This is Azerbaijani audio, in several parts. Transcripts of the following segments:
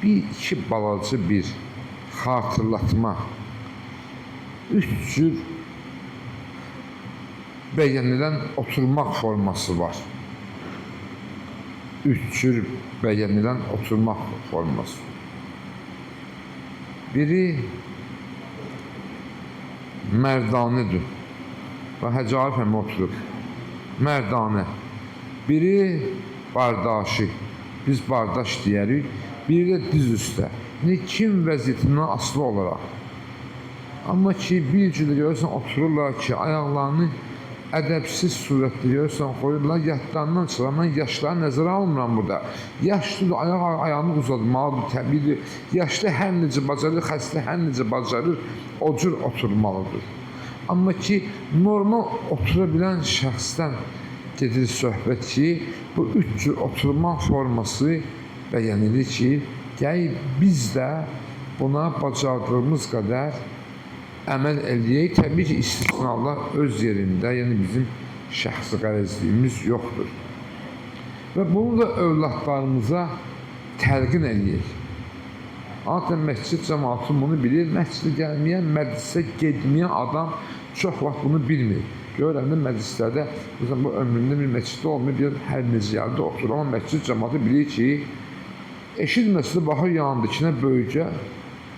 iki balaca bir xatırlatma, üç cür beğenilen oturmak forması var. Üç cür beğenilen oturmak forması. Biri merdanedir. Və Həcari Fəmi oturub. Merdane. Biri bardaşı. Biz bardaş deyərik. Biri də diz üstə. Kim vəziyyətindən asılı olaraq. Amma ki, bir cürdə görürsən, otururlar ki, ayaqlarını ədəbsiz surətdə görürsən, qoyurlar, yadlarından çıxar. Mən yaşları nəzərə almıram burada. Yaşlıdır, ayağını uzatmalıdır, təbiidir. Yaşlı hər necə bacarır, xəstə hər necə bacarır, o cür oturmalıdır. Amma ki, normal otura bilən şəxsdən gedir söhbət ki, bu üç cür oturma forması bəyənilir ki, gəl biz də buna bacardığımız qədər əməl eləyək. Təbii ki, istisnalar öz yerində, yəni bizim şəxsi qərəzliyimiz yoxdur. Və bunu da övladlarımıza təlqin eləyək. Adətən məscid cəmaatı bunu bilir, məscidə gəlməyən, məclisə getməyən adam çox vaxt bunu bilmir. Görəndə məclislərdə, bu ömründə bir məsciddə olmuyor, bir hər necə yerdə oturur. Amma məscid cəmaatı bilir ki, eşitməsi baxır yanındakinə böyücə,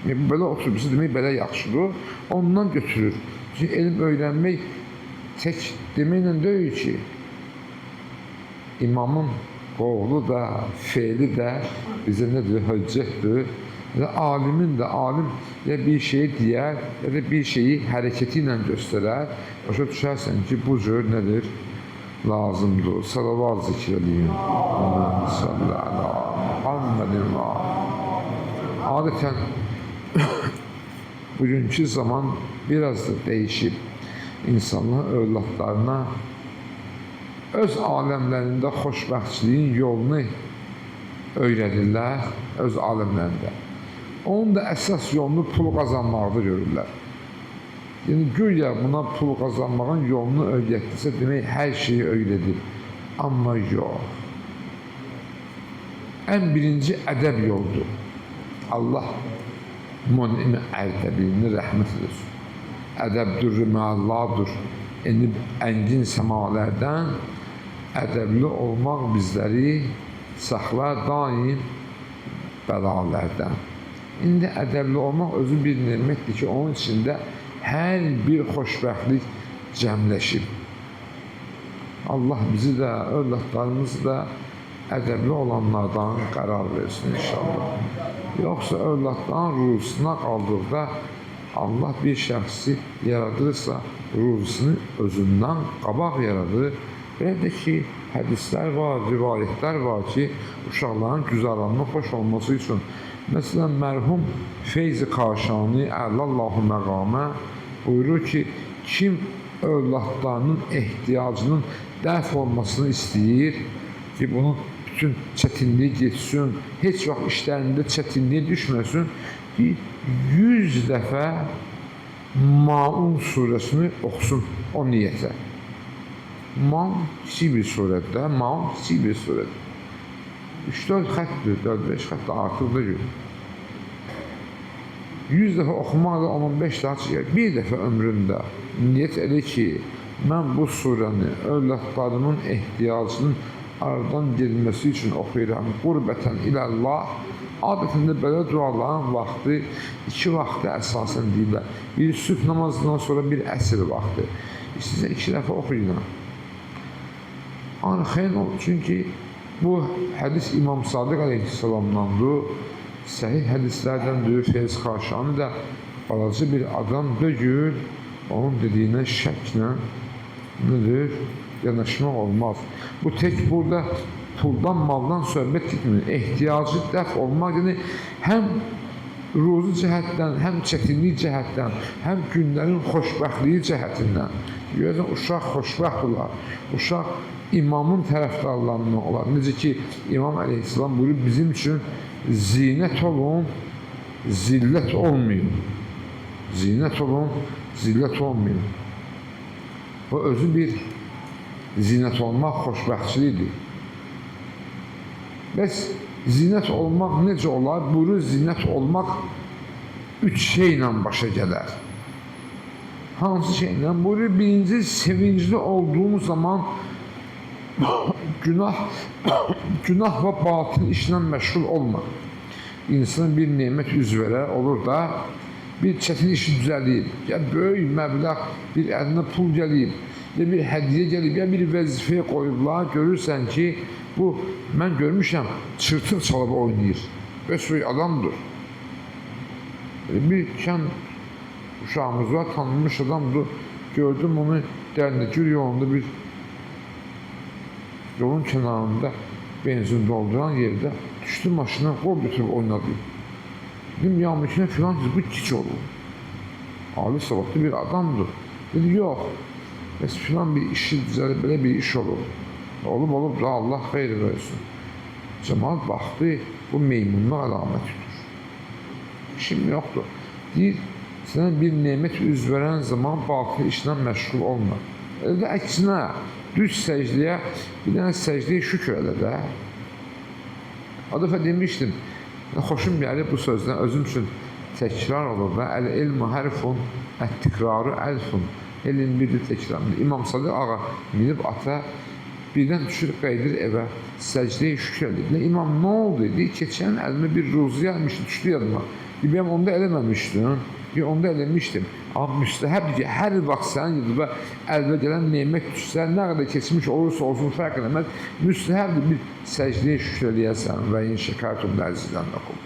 belə oturması demək belə yaxşıdır, ondan götürür. Çünki elm öyrənmək tək deməklə deyil ki, imamın qovlu da, feili də bizə nədir, höccətdir. Və alimin də, alim ya bir şeyi deyər, ya da bir şeyi hərəkəti ilə göstərər. Başa düşərsən ki, bu cür nədir? Lazımdır. Salavat zikr edin. Adətən bugünkü zaman biraz da dəyişib. İnsanlar övladlarına öz aləmlərində xoşbəxtçiliyin yolunu öyrədirlər, öz aləmlərində. Onun da əsas yolunu pul qazanmaqda görürlər. Yəni, güya buna pul qazanmağın yolunu öyrətdirsə, demək, hər şeyi öyrədir. Amma yox. Ən birinci ədəb yoldur. Allah münim ərdəbilini rəhmət edir. Ədəbdür, məalladır. Enib əngin səmalərdən ədəbli olmaq bizləri saxlar daim bəlalərdən. İndi ədəbli olmaq özü bir nemətdir ki, onun içində hər bir xoşbəxtlik cəmləşib. Allah bizi də, övladlarımızı da ədəbli olanlardan qərar versin inşallah. Yoxsa övladların ruzusuna qaldıqda Allah bir şəxsi yaradırsa, ruzusunu özündən qabaq yaradır. Belə də ki, hədislər var, rivayətlər var ki, uşaqların güzəranının xoş olması üçün. Məsələn, mərhum Feyzi Kaşani, Əllallahu məqamə buyurur ki, kim övladlarının ehtiyacının dəf olmasını istəyir ki, bunun bütün çətinliyi geçsin, heç vaxt işlərində çətinliyi düşməsin ki, 100 dəfə Maun surəsini oxusun o niyyətə. Maun kiçik bir surətdə, Maun kiçik bir surətdə. 3-4 xətdir, 4-5 xət də artıq da görür. 100 dəfə oxumaq da 15 daha çıxır. Bir dəfə ömründə niyyət elə ki, mən bu surəni övladlarımın ehtiyacının aradan gelməsi üçün oxuyuram. Qurbətən iləllah. Adətən də belə duaların vaxtı, iki vaxtı əsasən deyirlər. Bir sübh namazından sonra bir əsr vaxtı. İstəyirsən 2 dəfə oxuyun. Xeyr olur, çünki bu hədis İmam Sadiq əleyhissalamdandır. Səhih hədislərdəndir. Feyz Kaşani də balaca bir adam deyil. Onun dediyinə şəklə nədir? Yanaşmaq olmaz. Bu tek burada puldan, maldan söhbət etmir. Ehtiyacı dəf olmaq, yəni həm ruzi cəhətdən, həm çətinlik cəhətdən, həm günlərin xoşbəxtliyi cəhətindən. Görürsən, uşaq xoşbəxt olar. Uşaq imamın tərəfdarlarından olar. Necə ki, İmam əleyhissalam buyurur, bizim üçün zinət olun, zillət olmayın. Zinət olun, zillət olmayın. Bu özü bir zinət olmaq xoşbəxtçilidir. Bəs zinət olmaq necə olar? Buyurur, zinət olmaq 3 şeylə başa gələr. Hansı şeylə? Buyurur, birinci, sevincli olduğun zaman günah və batıl işlə məşğul olma. İnsan bir nemət üz verər, olur da, bir çətin işi düzəliyib, ya böyük məbləğ bir əlinə pul gəlib, ya bir hədiyyə gəlib, ya bir vəzifəyə qoyublar, görürsən ki, bu, mən görmüşəm, çırtıq çalıb oynayır, böyük adamdır. Bir kənd uşağımız var, tanınmış adamdır, gördüm onu Dərnəgül yolunda bir yolun kənarında benzin dolduran yerdə düşdü maşına, qol götürüb oynadı. Dedim, ya məkine filan bu kiç olur. Ali savadlı bir adamdır. Dedi, yox, bəs filan bir işi düzəlib, belə bir iş olur. Olub da Allah xeyr versin. Cəmaat baxdı, bu meymunluq əlamətidir. İşim yoxdur. Deyir, sənə bir nemət üz verən zaman batıl işlə məşğul olma. Elə əksinə, düz səcdiyə, bir dənə səcdiyə şükür elə də. O dəfə demişdim, xoşum gəlir bu sözdən, özüm üçün təkrar olur da. Əl-ilmü hərfun, ət-tikraru əlfun. Elm birdir, təkrardır. İmam Sadiq ağa minib ata, birdən düşür, qayıdır evə, səcdiyə şükür edir. İmam, nə oldu? Deyir, keçən əlimə bir ruzu gəlmişdi, düşdü yadıma. Deyir, onda eləməmişdim. Deyir, onda eləmişdim. Amma müstəhəbdir ki, hər vaxt sənin yıdıba əlbə gələn nemət düşsə, nə qədər keçmiş olursa olsun, fərq eləməz, müstəhəbdir bir səcdiyə şükür eləyəsən və in şəkərtum ləzizdən lakum.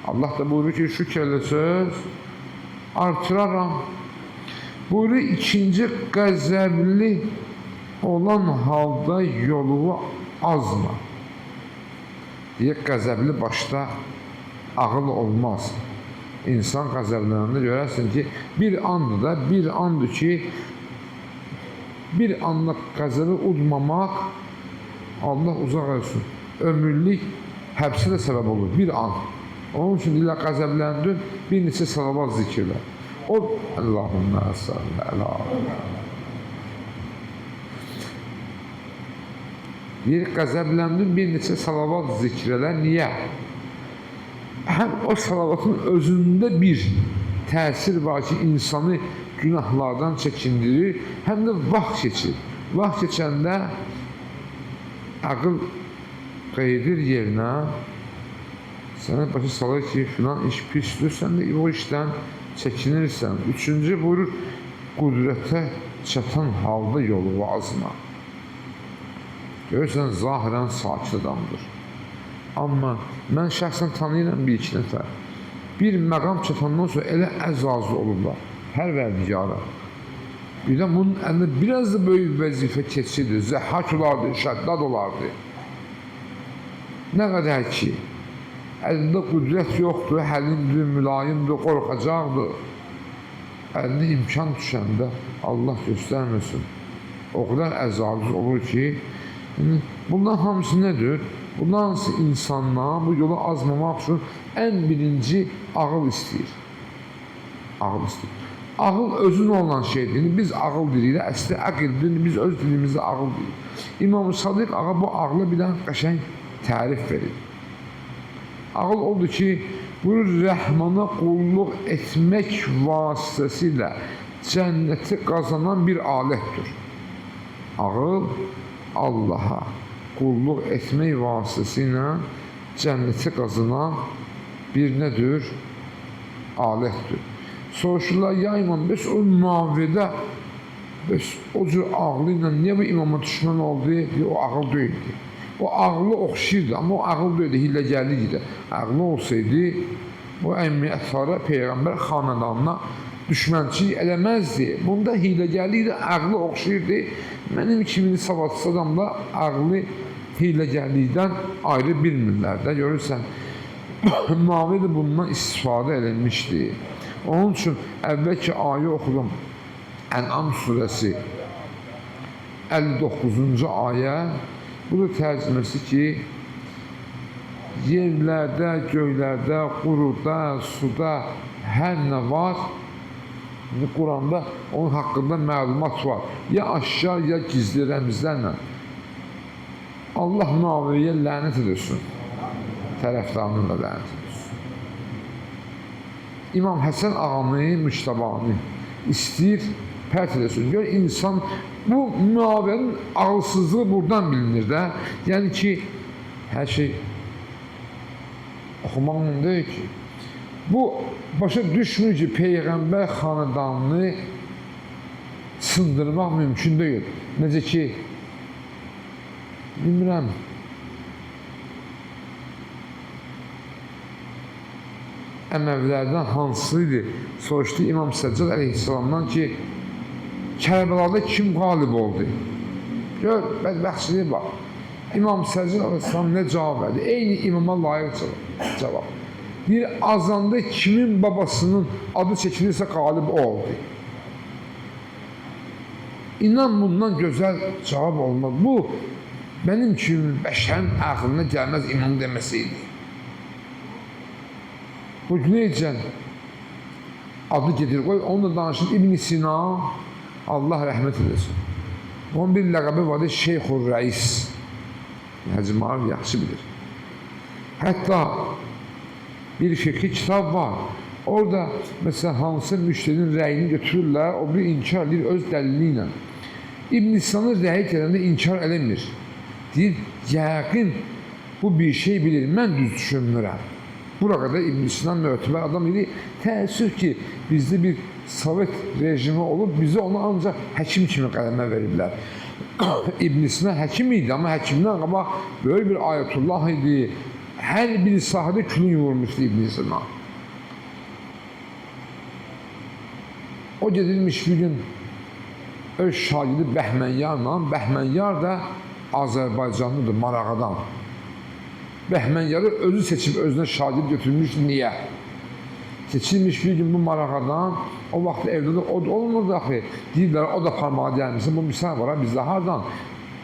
Allah da buyurur ki, şükür elə söz artıraram. Buyurur, ikinci qəzəbli olan halda yolu azma. Deyək, qəzəbli başda ağıl olmaz. İnsan qəzəblərində görərsin ki, bir andır ki, bir anlıq qəzəbi udmamaq, Allah uzaq olsun, ömürlük həbsi də səbəb olur, bir an. Onun üçün ilə qəzəbləndir, bir neçə salavat zikirlər. O, Allahümmə sallə ələ. Bir qəzəbləndir, bir neçə salavat zikirlər, niyə? Həm o salavatın özündə bir təsir var ki, insanı günahlardan çəkindirir, həm də vaxt keçir. Vaxt keçəndə ağıl qayıdır yerinə, sənə başa salır ki, filan iş pisdir, sən də o işdən çəkinirsən. Üçüncü buyurur, qüdrətə çatan halda yolu azma. Görürsən, zahirən sakit adamdır. Amma mən şəxsən tanıyıram bir iki nəfər. Bir məqam çatandan sonra elə əzazlı olurlar, hər vərdikara. Birdən bunun əlində biraz da böyük vəzifə keçirdi, zəhhak olardı, şəddad olardı. Nə qədər ki, əlində qüdrət yoxdur, həlimdir, mülayimdir, qorxacaqdır. Əlində imkan düşəndə Allah göstərməsin. O qədər əzazlı olur ki, bundan hamısı nədir? Bundan hamısı insanlar bu yolu azmamaq üçün ən birinci ağıl istəyir. Ağıl istəyir. Ağıl özün olan şeydir. Biz ağıl deyirik, əsli əqildir, biz öz dilimizdə ağıl deyirik. İmam Sadiq ağa bu ağla bir dənə qəşəng tərif verir. Ağıl odur ki, buyurur, rəhmana qulluq etmək vasitəsilə cənnəti qazanan bir alətdir. Ağıl Allaha qulluq etmək vasitəsilə cənnəti qazanan bir nədir? Alətdir. Soruşurlar, ya imam, bəs o müavidə, bəs o cür ağlı ilə niyə bu imama düşmən oldu? O ağıl deyildi. O ağlı oxşirdi, amma o ağıl deyildi, hilləgərlikdir. Ağlı olsaydı, o əmmiyyətlərə Peyğəmbər xanədanına düşmənçilik eləməzdi. Bunda hilləgərlikdir, ağlı oxşirdi. Mənim kimi savadsız adamla ağlı hilləgərlikdən ayrı bilmirlər də. Görürsən, Mavi də bundan istifadə edilmişdi. Onun üçün əvvəlki ayə oxudum. Ən'am surəsi 59-cu ayə. Bu da tərcüməsi ki, yerlərdə, göylərdə, quruda, suda hər nə var, Quranda onun haqqında məlumat var. Ya aşkar, ya gizli rəmzlərlə. Allah Naviyə lənət edirsin. tərəfdarının da lənət olsun. İmam Həsən ağanı, Müştabanı istəyir pərt eləsin. Gör, insan, bu müaviənin ağılsızlığı buradan bilinir də. Yəni ki, hər şey oxumaqla deyil ki, bu başa düşmür ki, Peyğəmbər xanədanını sındırmaq mümkün deyil. Necə ki, bilmirəm, Əməvilərdən hansıydı? Soruşdu İmam Səccad əleyhissalamdan ki, Kərbəlada kim qalib oldu? Gör, bədbəxtçiliyə bax. İmam Səccad əleyhissalam nə cavab verdi? Eyni imama layiq cavab. Bir azanda kimin babasının adı çəkilirsə qalib o oldu. İnan bundan gözəl cavab olmaz. Bu, mənim kimi bəşərin ağlına gəlməz imam deməsiydi. Bu Güneycən adı gedir, qoy, onu da danışın. İbn Sina, Allah rəhmət edesin. Onun bir ləqəbi vardı, Şeyxur Rəis. Hacı Marif yaxşı bilir. Hətta bir fikri kitab var. Orada məsələn hansı müştərinin rəyini götürürlər, o bir inkar edir öz dəlili ilə. İbn Sina'nın rəyi gələndə inkar eləmir. Deyir, yəqin bu bir şey bilir, mən düz düşünmürəm. Burada da İbn Sina mötəbər adam idi. Təəssüf ki, bizdə bir Sovet rejimi olub, bizə onu ancaq həkim kimi qələmə veriblər. İbn Sina həkim idi, amma həkimdən qabaq böyük bir ayətullah idi. Hər bir sahədə külün vurmuşdu İbn Sina. O gedirmiş bir gün öz şagirdi Bəhmənyarla, Bəhmənyar da Azərbaycanlıdır, Marağadan. Bəhmənyarı özü seçib özünə şagird götürmüş, niyə? Seçilmiş bir gün bu Marağadan, o vaxt evdə də od olmurdu axı. Deyirlər, o da parmağa gəlmişsin, bu misal var, bizdə hardan?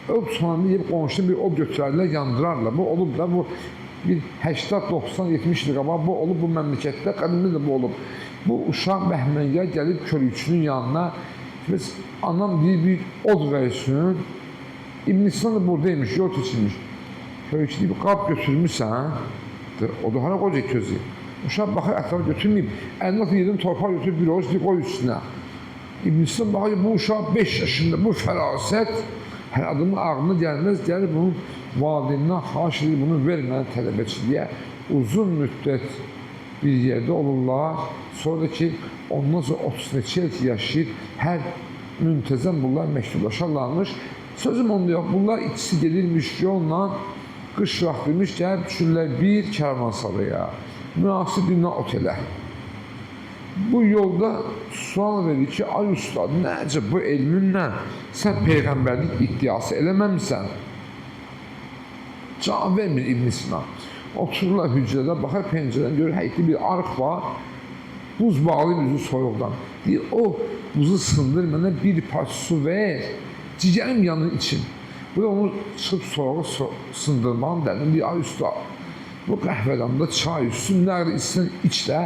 Öp sonunda yiyib qonşuda bir od götürərlər, yandırarlar. Bu olub da, bu bir 80-90-70 il qabaq bu olub, bu məmləkətdə, qədimdə də bu olub. Bu uşaq Bəhmənyar gəlib körükçünün yanına, anam deyir, bir od versin. İbn Sina da buradaymış, yol keçirmiş. Körükçü deyib, qab götürmüşsən, o da hara qoca közü. Uşaq baxır, ətrafı götürməyib, əlini atı yedim, torpaq götürüb bir oğuz deyib, qoy üstünə. İbn Sina baxır, bu uşaq 5 yaşında, bu fərasət, hər adamın ağlına gəlməz, gəlir bunun valideynindən xahiş edir, bunu verməni tələbəçiliyə. Uzun müddət bir yerdə olurlar, sonra da ki, ondan sonra 30 neçə il yaşayır, hər müntəzəm bunlar məktublaşarlarmış. Sözüm onda yox, bunlar ikisi gedirmiş yolla, qış vaxtıymış, gəlib düşürlər bir kərvansaraya, münasib dinlə otelə. Bu yolda sual verir ki, ay ustad, nəcə bu elminlə sən peyğəmbərlik iddiası eləməmsən? Cavab vermir İbn Sina. Otururlar hücrədə, baxar pəncərədən görür, həyətli bir arx var, buz bağlayıb üzü soyuqdan. Deyir, o buzu sındır, mənə bir parça su ver, cigərim yanın için. Bu da onu çıxıb soğuğu sındırmağın dəlini, deyir, ay usta, bu qəhvədamda çay üstün, nəqdə içsən içlə,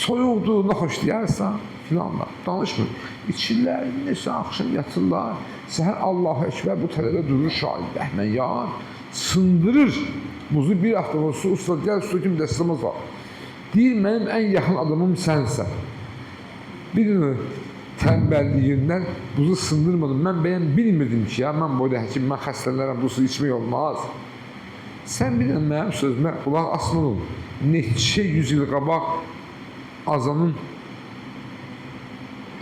soyuqdur, nə xoş deyərsən, filanla, danışmır. İçirlər, neçə axşam yatırlar, səhər Allahu Ekber bu tələbə durur şahid Bəhmənyar, sındırır buzu bir hafta olsa, usta gəl, su kimi dəstəmaz var. Deyir, mənim ən yaxın adamım sənsən. Bir gün tənbəlliyindən buzu sındırmadım. Mən bəyən bilmirdim ki, ya, mən boyda həkim, mən xəstələrə bu su içmək olmaz. Sən bilən mənim sözümə qulaq asmadın. Neçə yüz il qabaq azanın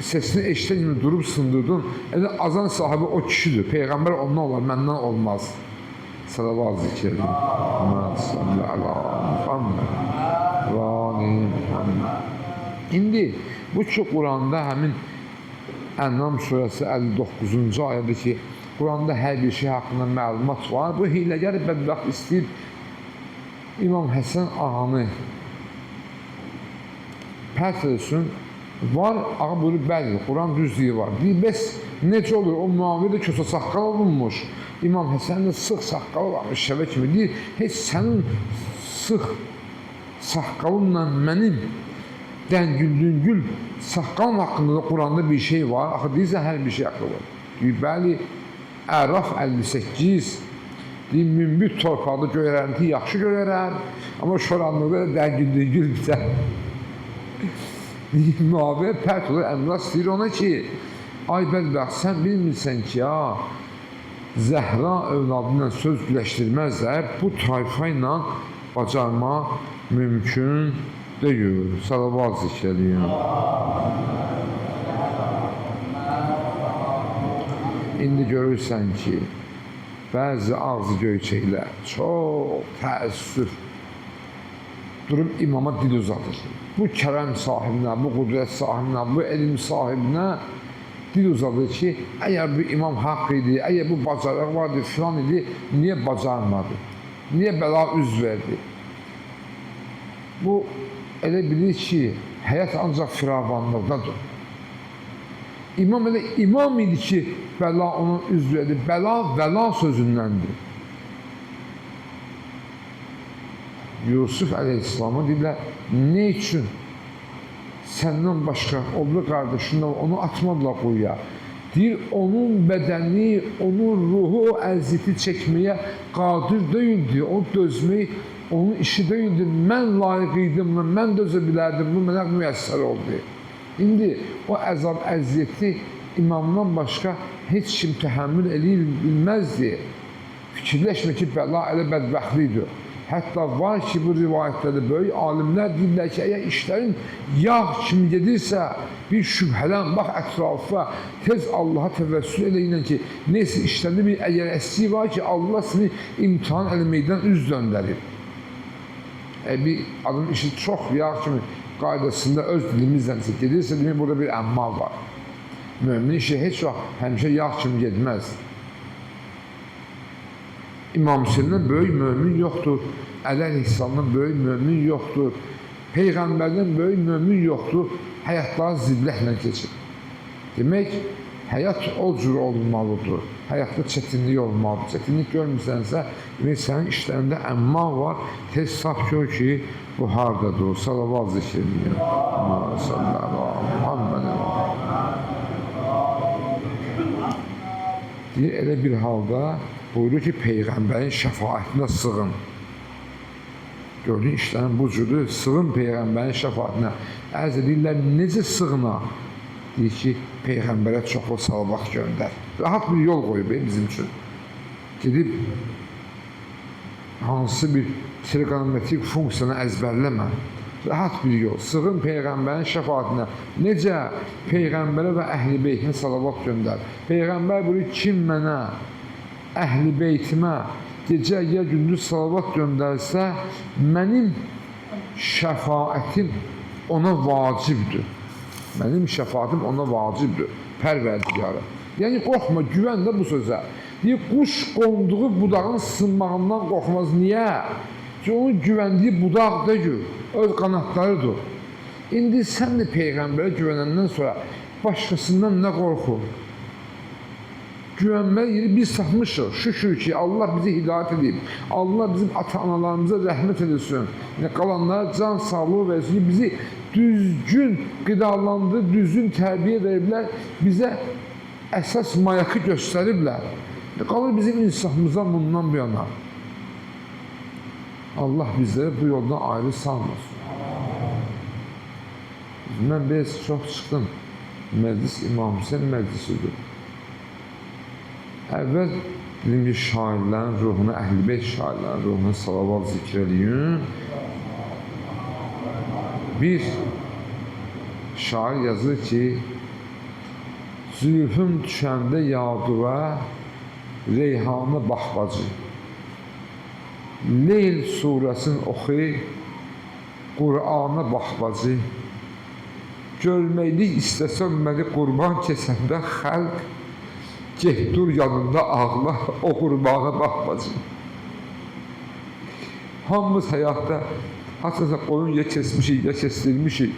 sesini eşitən kimi durub sındırdın. Yəni, azan sahibi o kişidir. Peyğəmbər ondan olar, məndən olmaz. Salavat zikr edin. İndi bu ki, Quranda həmin Ənam surəsi 59-cu ayədə ki, Quranda hər bir şey haqqında məlumat var. Bu hiləgər bədbəxt istəyib İmam Həsən ağanı pərt etsin. Var, ağa buyurur, bəli, Quran düzlüyü var. Bir bəs necə olur, o müavidə kösə saqqal olunmuş. İmam Həsən də sıx saqqal varmış, şəbə kimi deyir. Heç sənin sıx saqqalınla mənim dəngül-düngül saqqalın haqqında da Quranda bir şey var. Axı deyirsən, hər bir şey haqqında var. Deyir, bəli, Əraf 58, deyir, münbit torpaqda görərənti yaxşı görərəm, amma şoranlıqda dəngil bitər. Deyir, müavə pərt olur, Əmrah deyir ona ki, ay bədbəxt, sən bilmirsən ki, Zəhra övladı ilə söz güləşdirməzlər, bu tayfa ilə bacarmaq mümkün deyil. Salavat zikr edin. İndi görürsən ki, bəzi ağzı göyçəklər çox təəssüf durub imama dil uzadır. Bu kərəm sahibinə, bu qudrət sahibinə, bu elm sahibinə dil uzadır ki, əgər bu imam haqq idi, əgər bu bacarıq vardı, filan idi, niyə bacarmadı? Niyə bəla üz verdi? Bu, elə bilir ki, həyat ancaq firavanlıqdadır. İmam elə imam idi ki, bəla ona üz verdi. Bəla, vəla sözündəndir. Yusuf əleyhissalamı deyirlər, ne üçün səndən başqa o bir qardaşından onu atmadılar quyuya? Deyir, onun bədəni, onun ruhu o əziyyəti çəkməyə qadir deyildi, o dözmək onun işi deyildi. Mən layiq idim, mən dözə bilərdim, bu mənə müyəssər oldu. İndi o əzab, əziyyəti imamdan başqa heç kim təhəmmül edə bilməzdi. Fikirləşmə ki, bəla elə bədbəxtlikdir. Hətta var ki, bu rivayətlərdə böyük alimlər deyirlər ki, əgər işlərin yağ kimi gedirsə, bir şübhələn, bax ətrafa, tez Allaha təvəssül eləyinə ki, neysə işlərində bir əgər əsliyi var ki, Allah seni imtihan eləməkdən üz döndərir. Bir adamın işi çox yağ kimi qaydasında öz dilimizlə gedirsə, demək burada bir əmmal var. Mömin işi heç vaxt həmişə yağ kimi getməz. İmam Hüseyndən böyük mömin yoxdur, Əli əleyhissalamdan böyük mömin yoxdur, Peyğəmbərdən böyük mömin yoxdur, həyatları zillətlə keçir. Demək, həyat o cür olmalıdır, həyatda çətinlik olmalıdır. Çətinlik görmürsənsə, demək, sənin işlərində əmmal var, tez saf gör ki, bu hardadır, salavat zikr edin. Deyir, elə bir halda buyurur ki, Peyğəmbərin şəfaətinə sığın. Gördüyün işlərin bu cürü, sığın Peyğəmbərin şəfaətinə. Ərz edirlər, necə sığına? Deyir ki, Peyğəmbərə çoxlu salavat göndər. Rahat bir yol qoyub bizim üçün. Gedib, hansı bir trigonometrik funksiyonu əzbərləmə. Rahat bir yol, sığın Peyğəmbərin şəfaətinə. Necə? Peyğəmbərə və əhl-i beytinə salavat göndər. Peyğəmbər buyurur, kim mənə əhl-i beytimə gecə ya gündüz salavat göndərsə, mənim şəfaətim ona vacibdir. Mənim şəfaətim ona vacibdir. Pərverdigarı. Yəni, qorxma, güvən də bu sözə. Deyir, quş qonduğu budağın sınmağından qorxmaz. Niyə? Ki, onun güvəndiyi budaq deyil, öz qanatlarıdır. İndi sən də Peyğəmbərə güvənəndən sonra başqasından nə qorxur? Güvənməli yeri biz satmışıq. Şükür ki, Allah bizi hidayət edib. Allah bizim ata-analarımıza rəhmət edirsin. Qalanlara can sağlığı versin ki, bizi düzgün qidalandır, düzgün tərbiyə veriblər, bizə əsas mayakı göstəriblər. Qalır bizim insafımızdan bundan bu yana. Allah bizləri bu yoldan ayrı salmasın. Mən biraz çox çıxdım. Məclis İmam Hüseyin məclisidir. Əvvəl dedim ki, şairlərin ruhuna, əhl-i beyt şairlərin ruhuna salavat zikr edin. Bir şair yazır ki, zülfüm düşəndə yaduva, reyhanı baxbacı. Leyl surəsini oxu, Qur'ana baxbacı. Görməklik istəsən məni qurban kesəndə xəlq, get dur yanında ağla, o qurbağa baxbacı. Hamımız həyatda haçasa qoyun ya kesmişik, ya kestirmişik.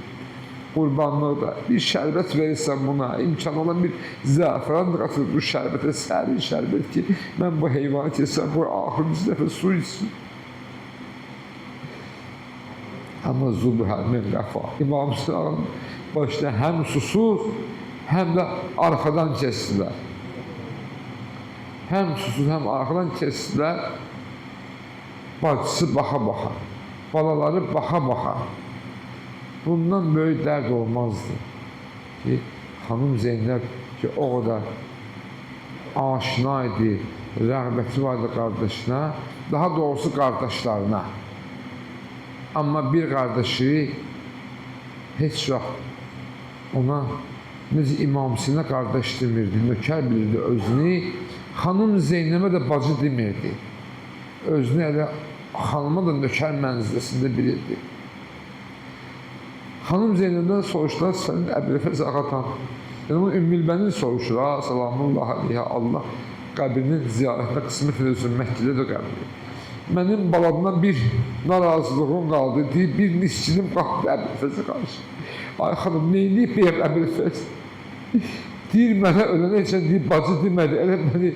Qurbanlıqda bir şərbət verirsən buna, imkan olan bir zəfəran qatır bu şərbətə, sərin şərbət ki, mən bu heyvanı kessəm, bu axırıncı dəfə su içsin. Amma zubhər min qəfa. İmam Hüseyin başda həm susuz, həm də arxadan kestilər. Həm susuz, həm arxadan kestilər. Bacısı baxa-baxa, balaları baxa-baxa. Bundan böyük dərd olmazdı ki, xanım Zeynəb ki, o qədər aşina idi, rəğbəti vardı qardaşına, daha doğrusu qardaşlarına. Amma bir qardaşı heç vaxt ona necə İmam Hüseynə qardaş demirdi, nökər bilirdi özünü, xanım Zeynəbə də bacı demirdi. Özünü elə xanıma da nökər mənziləsində bilirdi. Xanım Zeynəbdən soruşdular, sənin Əbülfəz ağatan. Yəni, Ümmülbənin soruşur, salamullah aleyhə, Allah qəbrinin ziyarətində qismət edirsin, Məkkədə də qəbri. Mənim balamdan bir narazılığım qaldı, deyib, bir nisçilim qaldı Əbülfəzə qarşı. Ay xanım, neyliyib bəyəm Əbülfəz? Deyir, mənə ölənə üçün, deyib, bacı demədi, elə məni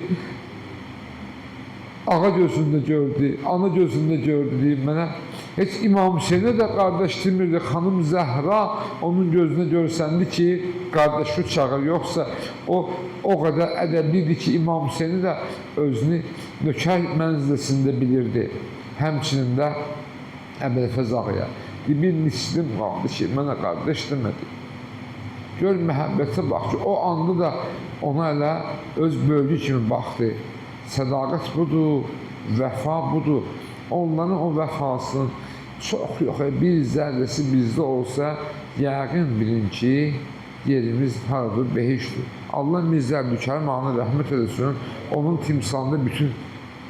ağa gözündə gördü, ana gözündə gördü, deyib mənə. Heç İmam Hüseynə də qardaş demirdi, xanım Zəhra onun gözünə görsəndi ki, qardaşı çağır, yoxsa o qədər ədəblidir ki, İmam Hüseyni də özünü nökər mənziləsində bilirdi. Həmçinin də Əbülfəz ağaya. Bir nislim qaldı ki, mənə qardaş demədi. Gör, məhəbbətə bax ki, o anda da ona elə öz bölgü kimi baxdı. Sədaqət budur, vəfa budur. Onların o vəfasının çox yox, bir zərrəsi bizdə olsa, yəqin bilin ki, yerimiz haradır, behişdir. Allah Mirzə Əbdülkərim ağına rəhmət edesin, onun timsalında bütün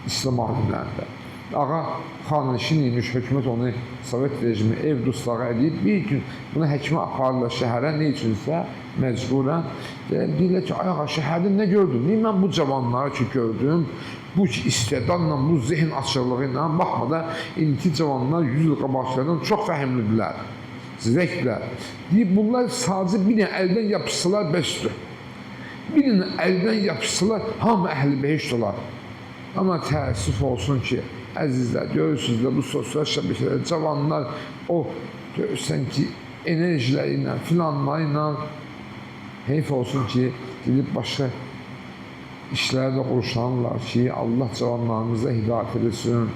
İslam alimlərində. Ağa xanişin imiş, hökumət onu Sovet rejimi ev dustları edib, bir gün buna həkimə aparırlar şəhərə, ne üçünsə məcburən. Deyirlər ki, ay ağa, şəhərdə nə gördün? Niyə mən bu cavanları ki gördüm, bu istedadla, bu zihin açıqlığı ilə, baxmadan, indiki cavanlar 100 il qabaqlardan çox fəhimlidirlər, zirəkdirlər. Deyib, bunlar sadəcə bir dənə əldən yapışsalar bəsdir. Bir dənə əldən yapışsalar, hamı əhl-i behişt olar. Amma təəssüf olsun ki, əzizlər, görürsünüz də bu sosial şəbəkələr, cavanlar o görürsən ki, enerjiləri ilə, filanları ilə heyf olsun ki, gidib başqa işlərdə qurşanırlar ki, Allah cavanlarımıza hidayət edesin.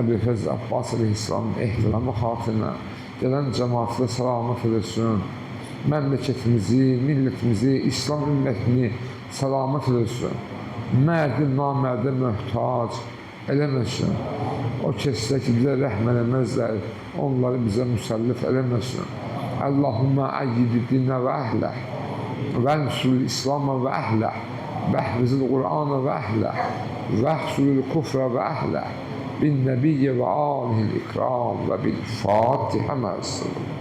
Əbülfəz Abbas Aleyhisselamın ehtiramı xatirinə gələn cəmaatına salamat edesin. Məmləkətimizi, millətimizi, İslam ümmətini salamat edesin. Mərdi, namərdə möhtac eləməsin. O kəslər ki, bizə rəhm eləməzlər, onları bizə müsəllif eləməsin. Allahümmə əyyidi dinə və əhləh, və nüsul İslamə və əhləh, və əhvizil Qur'anə və əhləh, və əhsulil kufrə və əhləh, bin nəbiyyə və alihil ikram və bil Fatihə məəssələm.